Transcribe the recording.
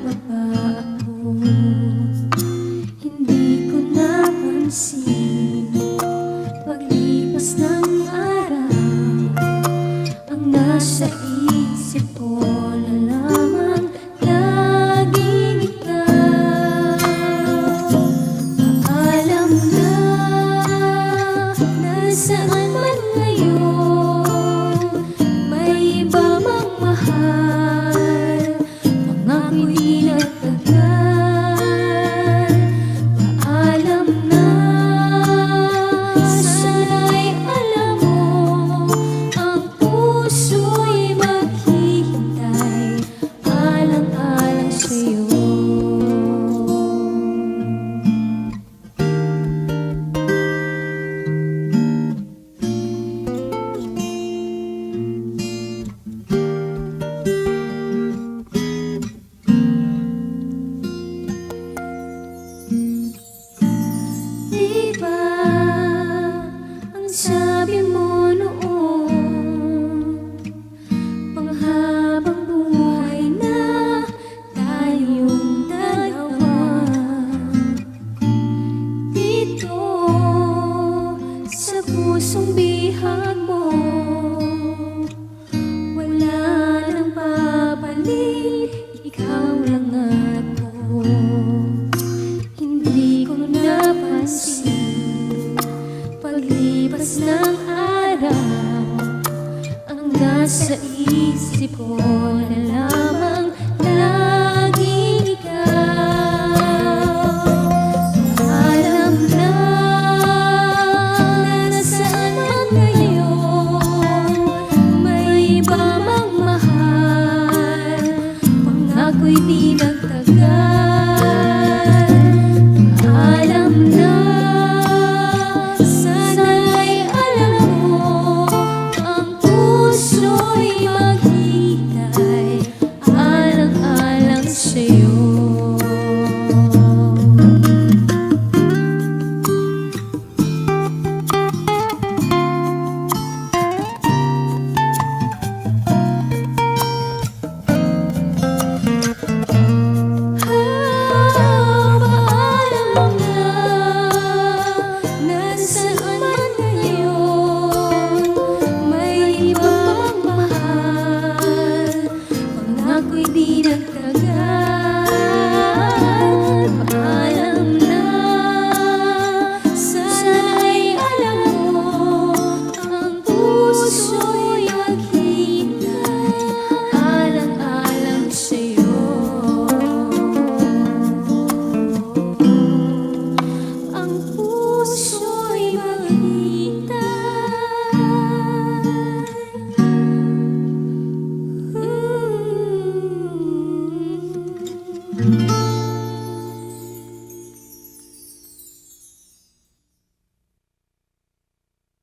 nagbaba ako. Hindi ko napansin paglipas ng araw, ang nasa isip ko na lamang laging ikaw. Alam na nasaan man ngayon, may iba mang mahal, pangako'y di nagtagal. Paalam na, sana'y alam mo, ang puso'y maghihintay, alang-alang sa'yo. Diba ang sabi mo noon, panghabang buhay na tayong dalawa. Dito sa pusong bihag mo, wala nang babalik, ikaw lang ako. Hindi ko napansin paglipas ng araw, ang nasa isip ko na lamang laging ikaw. Alam na nasaan man ngayon, may iba mang mahal, pangako'y di nagtagal. Alam na, sana'y alam mo, ang puso'y maghihintay, alang-alang sa'yo. Ako'y di nagtagal. Paalam na, sana'y alam mo, ang puso'y maghihintay, alang-alang sa'yo. Ang puso'y maghihintay.